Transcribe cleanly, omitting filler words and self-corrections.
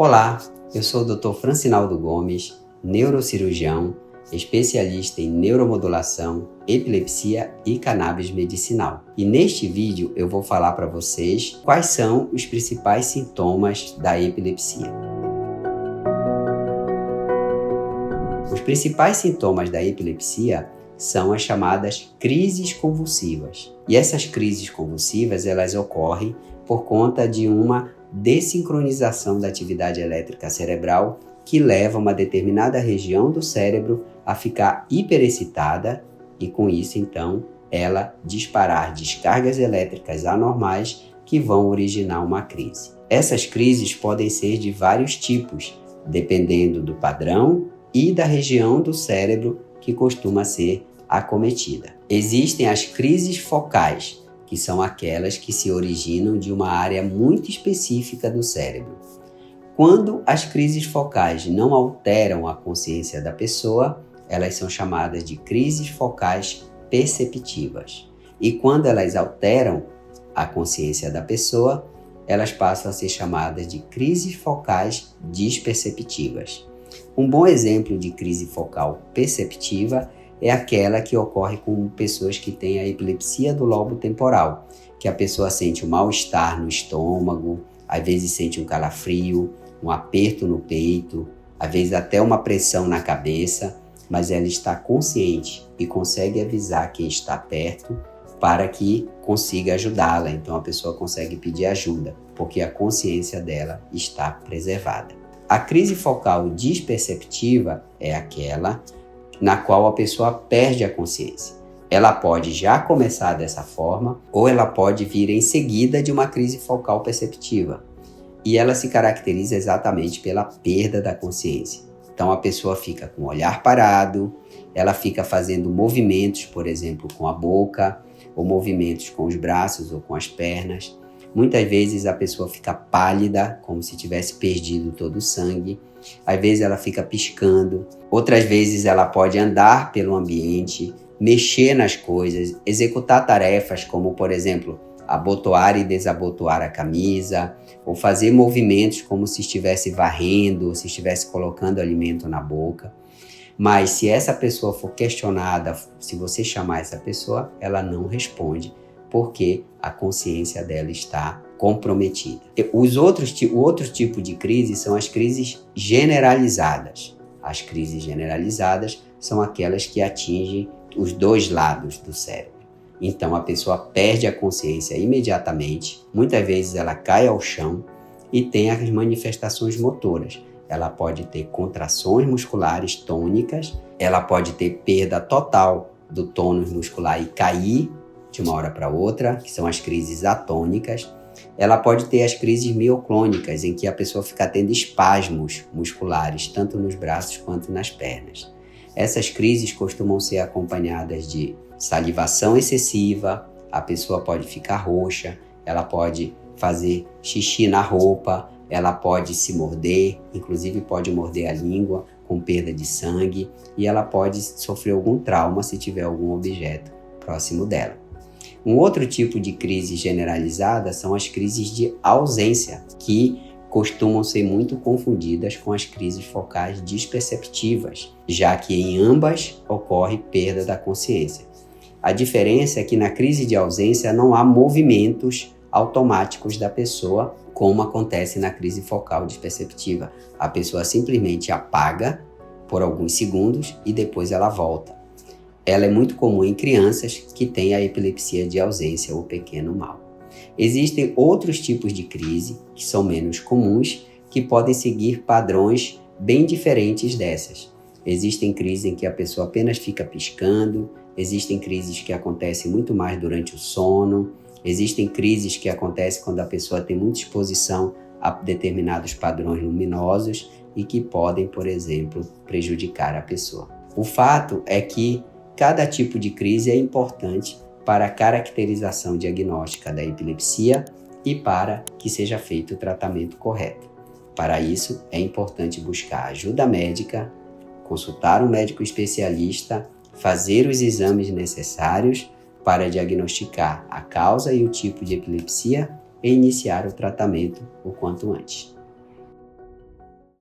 Olá, eu sou o Dr. Francinaldo Gomes, neurocirurgião, especialista em neuromodulação, epilepsia e cannabis medicinal. E neste vídeo eu vou falar para vocês quais são os principais sintomas da epilepsia. Os principais sintomas da epilepsia são as chamadas crises convulsivas. E essas crises convulsivas, elas ocorrem por conta de uma desincronização da atividade elétrica cerebral que leva uma determinada região do cérebro a ficar hiperexcitada e com isso, então, ela disparar descargas elétricas anormais que vão originar uma crise. Essas crises podem ser de vários tipos, dependendo do padrão e da região do cérebro que costuma ser acometida. Existem as crises focais, que são aquelas que se originam de uma área muito específica do cérebro. Quando as crises focais não alteram a consciência da pessoa, elas são chamadas de crises focais perceptivas. E quando elas alteram a consciência da pessoa, elas passam a ser chamadas de crises focais disperceptivas. Um bom exemplo de crise focal perceptiva é aquela que ocorre com pessoas que têm a epilepsia do lobo temporal, que a pessoa sente um mal-estar no estômago, às vezes sente um calafrio, um aperto no peito, às vezes até uma pressão na cabeça, mas ela está consciente e consegue avisar quem está perto para que consiga ajudá-la. Então a pessoa consegue pedir ajuda, porque a consciência dela está preservada. A crise focal disperceptiva é aquela na qual a pessoa perde a consciência. Ela pode já começar dessa forma ou ela pode vir em seguida de uma crise focal perceptiva. E ela se caracteriza exatamente pela perda da consciência. Então a pessoa fica com o olhar parado, ela fica fazendo movimentos, por exemplo, com a boca, ou movimentos com os braços ou com as pernas. Muitas vezes a pessoa fica pálida, como se tivesse perdido todo o sangue. Às vezes ela fica piscando. Outras vezes ela pode andar pelo ambiente, mexer nas coisas, executar tarefas como, por exemplo, abotoar e desabotoar a camisa, ou fazer movimentos como se estivesse varrendo, ou se estivesse colocando alimento na boca. Mas se essa pessoa for questionada, se você chamar essa pessoa, ela não responde, porque a consciência dela está comprometida. O outro tipo de crise são as crises generalizadas. As crises generalizadas são aquelas que atingem os dois lados do cérebro. Então a pessoa perde a consciência imediatamente, muitas vezes ela cai ao chão e tem as manifestações motoras. Ela pode ter contrações musculares tônicas, ela pode ter perda total do tônus muscular e cair de uma hora para outra, que são as crises atônicas. Ela pode ter as crises mioclônicas, em que a pessoa fica tendo espasmos musculares, tanto nos braços quanto nas pernas. Essas crises costumam ser acompanhadas de salivação excessiva, a pessoa pode ficar roxa, ela pode fazer xixi na roupa, ela pode se morder, inclusive pode morder a língua com perda de sangue, e ela pode sofrer algum trauma se tiver algum objeto próximo dela. Um outro tipo de crise generalizada são as crises de ausência, que costumam ser muito confundidas com as crises focais disperceptivas, já que em ambas ocorre perda da consciência. A diferença é que na crise de ausência não há movimentos automáticos da pessoa, como acontece na crise focal disperceptiva. A pessoa simplesmente apaga por alguns segundos e depois ela volta. Ela é muito comum em crianças que têm a epilepsia de ausência ou pequeno mal. Existem outros tipos de crise, que são menos comuns, que podem seguir padrões bem diferentes dessas. Existem crises em que a pessoa apenas fica piscando, existem crises que acontecem muito mais durante o sono, existem crises que acontecem quando a pessoa tem muita exposição a determinados padrões luminosos e que podem, por exemplo, prejudicar a pessoa. O fato é que cada tipo de crise é importante para a caracterização diagnóstica da epilepsia e para que seja feito o tratamento correto. Para isso, é importante buscar ajuda médica, consultar um médico especialista, fazer os exames necessários para diagnosticar a causa e o tipo de epilepsia e iniciar o tratamento o quanto antes.